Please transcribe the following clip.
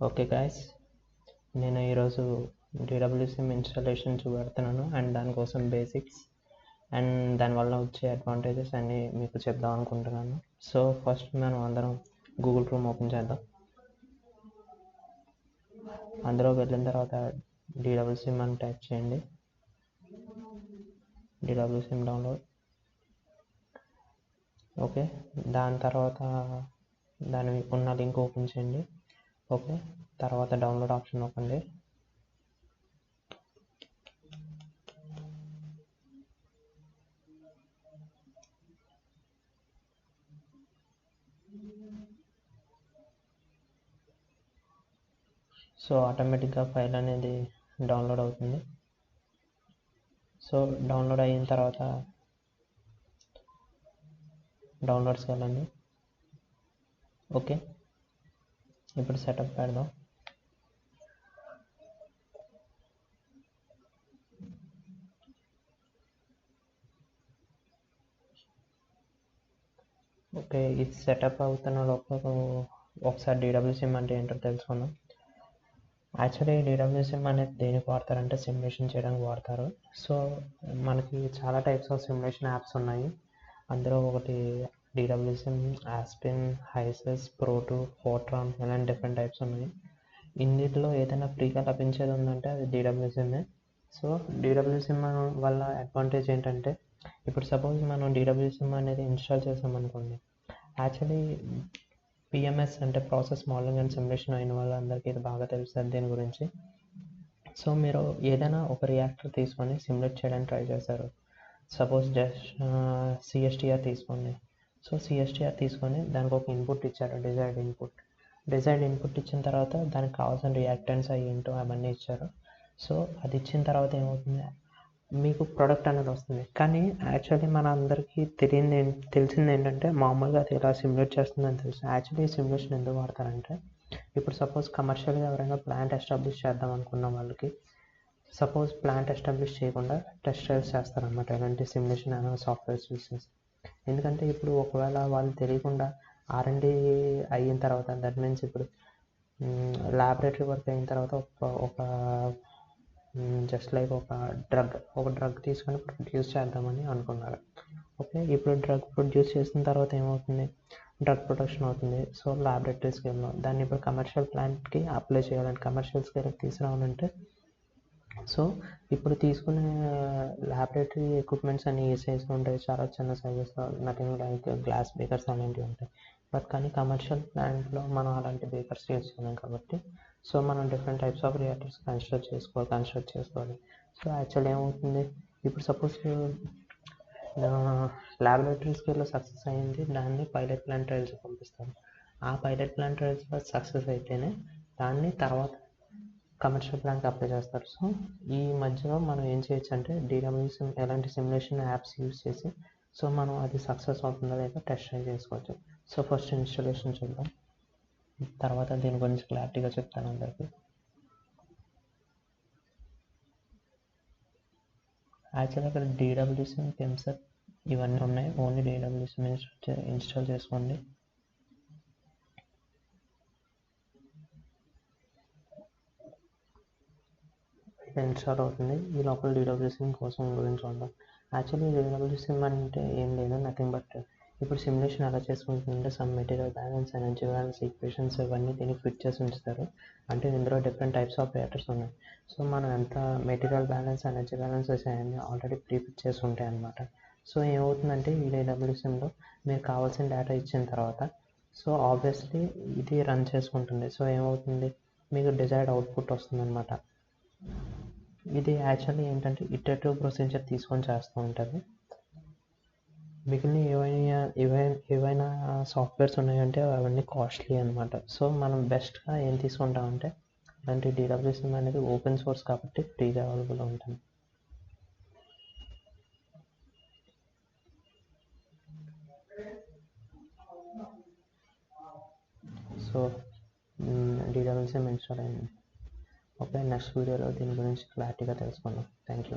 Okay guys, నేను ఈరోజు DWSIM installation చూపెడుతున్నాను and దానికోసం బేసిక్స్ అండ్ దానివల్ల వచ్చే అడ్వాంటేజెస్ అన్నీ మీకు చెప్దాం అనుకుంటున్నాను. సో ఫస్ట్ మనం అందరం గూగుల్ క్రోమ్ ఓపెన్ చేద్దాం. అందులో వెళ్ళిన తర్వాత DWSIM అని టైప్ చేయండి. DWSIM download. ఓకే, దాని తర్వాత దాని ఉన్న లింక్ ఓపెన్ చేయండి. ఓకే, తర్వాత డౌన్లోడ్ ఆప్షన్ నొక్కండి. సో ఆటోమేటిక్గా ఫైల్ అనేది డౌన్లోడ్ అవుతుంది. సో డౌన్లోడ్ అయిన తర్వాత డౌన్లోడ్స్కి వెళ్ళండి. ఓకే, ఇప్పుడు సెటప్ పెడదాం. ఓకే, ఇది సెటప్ అవుతున్న లోపల ఒకసారి DWSIM అంటే ఏంటో తెలుసుకుందాం. యాక్చువల్లీ DWSIM అనేది దేనికి వాడతారంటే సిమ్యులేషన్ చేయడానికి వాడతారు. సో మనకి చాలా టైప్స్ ఆఫ్ సిమ్యులేషన్ యాప్స్ ఉన్నాయి. అందులో ఒకటి DWSIM, ఆస్పిన్, హైసెస్, ప్రో2, ఫోర్ట్రాన్ ఇలాంటి డిఫరెంట్ టైప్స్ ఉన్నాయి. ఇందులో ఏదైనా ఫ్రీగా లభించేది ఉందంటే అది DWSIM. సో DWSIM వల్ల అడ్వాంటేజ్ ఏంటంటే, ఇప్పుడు సపోజ్ మనం DWSIM అనేది ఇన్స్టాల్ చేసామనుకోండి, యాక్చువల్లీ PMS అంటే ప్రాసెస్ మోడలింగ్ అండ్ సిమ్యులేషన్ అయిన వాళ్ళందరికీ ఇది బాగా తెలుస్తుంది దీని గురించి. సో మీరు ఏదైనా ఒక రియాక్టర్ తీసుకొని సిమ్యులేట్ చేయడానికి ట్రై చేస్తారు. సపోజ్ జస్ట్ CSTR తీసుకోండి. సో CSTR తీసుకొని దానికి ఒక ఇన్పుట్ ఇచ్చారు, డిజైర్డ్ ఇన్పుట్ ఇచ్చిన తర్వాత దానికి కావాల్సిన రియాక్టెంట్స్ అవి ఏంటో అవన్నీ ఇచ్చారు. సో అది ఇచ్చిన తర్వాత ఏమవుతుంది, మీకు ప్రోడక్ట్ అనేది వస్తుంది. కానీ యాక్చువల్లీ మన అందరికీ తెలిసింది ఏంటంటే, మామూలుగా అది ఇలా సిమ్యులేట్ చేస్తుందని తెలుసు. యాక్చువల్లీ సిమ్యులేషన్ ఎందుకు వాడతారంటే, ఇప్పుడు సపోజ్ కమర్షియల్గా ఎవరైనా ప్లాంట్ ఎస్టాబ్లిష్ చేద్దాం అనుకున్న వాళ్ళకి, సపోజ్ ప్లాంట్ ఎస్టాబ్లిష్ చేయకుండా టెస్ట్ ట్రయల్స్ చేస్తారనమాట ఇలాంటి సిమ్యులేషన్ సాఫ్ట్వేర్స్ యూస్ చేసి. ఎందుకంటే ఇప్పుడు ఒకవేళ వాళ్ళు తెలియకుండా R&D అయిన తర్వాత, దట్ మీన్స్ ఇప్పుడు ల్యాబొరేటరీ వర్క్ అయిన తర్వాత ఒక జస్ట్ లైక్ ఒక డ్రగ్ తీసుకొని ప్రొడ్యూస్ చేద్దామని అనుకున్నారు. ఓకే, ఇప్పుడు డ్రగ్ ప్రొడ్యూస్ చేసిన తర్వాత ఏమవుతుంది, డ్రగ్ ప్రొడక్షన్ అవుతుంది. సో ల్యాబొరేటరీ స్కేల్లో దాన్ని ఇప్పుడు కమర్షియల్ ప్లాంట్కి అప్లై చేయాలంటే, కమర్షియల్ స్కేల్కి తీసుకురావాలంటే, సో ఇప్పుడు తీసుకునే ల్యాబొరేటరీ ఎక్విప్మెంట్స్ అన్ని ఏ సైజ్లో ఉంటాయి, చాలా చిన్న సైజెస్లో, నథింగ్ లైక్ గ్లాస్ బేకర్స్ అలాంటివి ఉంటాయి. బట్ కానీ కమర్షియల్ ప్లాంట్లో మనం అలాంటి బేకర్స్ యూజ్ చేయలేం కాబట్టి, సో మనం different types of reactors construct చేసుకోవాలి. సో యాక్చువల్లీ ఏమవుతుంది, ఇప్పుడు సపోజ్ ల్యాబొరేటరీ స్కేల్లో సక్సెస్ అయ్యింది, దాన్ని పైలట్ ప్లాంట్ ట్రయల్స్కి పంపిస్తారు. ఆ పైలట్ ప్లాంట్ ట్రయల్స్లో సక్సెస్ అయితేనే దాన్ని తర్వాత కమర్షియల్ ప్లాంట్కి అప్లై చేస్తారు. సో ఈ మధ్యలో మనం ఏం చేయొచ్చు అంటే, DWSIM ఎలాంటి సిమ్యులేషన్ యాప్స్ యూజ్ చేసి, సో మనం అది సక్సెస్ అవుతుందో లేదో టెస్ట్ ట్రై చేసుకోవచ్చు. సో ఫస్ట్ ఇన్స్టాలేషన్ చూద్దాం, తర్వాత దీని గురించి క్లారిటీగా చెప్తాను అందరికీ. యాక్చువల్గా ఇక్కడ DWSIM, PIMSET ఇవన్నీ ఉన్నాయి. ఓన్లీ DWSIM ఇన్స్టాల్ చేసుకోండి. ఇన్స్టాల్ అవుతుంది. ఈ లోపల DWSIM కోసం గురించి చూద్దాం. యాక్చువల్లీ DWSIM అంటే ఏం లేదు, నథింగ్ బట్ ఇప్పుడు సిమ్యులేషన్ ఎలా చేసుకుంటుందంటే, some material balance, energy balance equations ఇవన్నీ దీనికి ఫిట్ చేసి ఉంచుతారు. అంటే ఇందులో డిఫరెంట్ టైప్స్ ఆఫ్ రియాక్టర్స్ ఉన్నాయి. సో మనం ఎంత మెటీరియల్ బ్యాలెన్స్, ఎనర్జీ బ్యాలెన్స్ అన్నీ ఆల్రెడీ ప్రీఫిట్ చేసి ఉంటాయి అన్నమాట. సో ఏమవుతుందంటే, ఈ DWSIMలో మీరు కావాల్సిన డేటా ఇచ్చిన తర్వాత, సో ఆబ్వియస్లీ ఇది రన్ చేసుకుంటుంది. సో ఏమవుతుంది, మీకు డిజైర్డ్ అవుట్పుట్ వస్తుంది అనమాట. ఇది యాక్చువల్లీ ఏంటంటే ఇటరేటివ్ ప్రొసీజర్ తీసుకొని చేస్తూ ఉంటుంది. మిగిలిన ఏవైనా సాఫ్ట్వేర్స్ ఉన్నాయంటే అవన్నీ కాస్ట్లీ అనమాట. సో మనం బెస్ట్గా ఏం తీసుకుంటామంటే, అలాంటి DWSIM అనేది ఓపెన్ సోర్స్ కాబట్టి ఫ్రీగా అవైలబుల్ ఉంటుంది. సో DWSIM ఇన్స్టాల్ అయింది. ఓకే, నెక్స్ట్ వీడియోలో దీని గురించి క్లారిటీగా తెలుసుకుందాం. Thank you.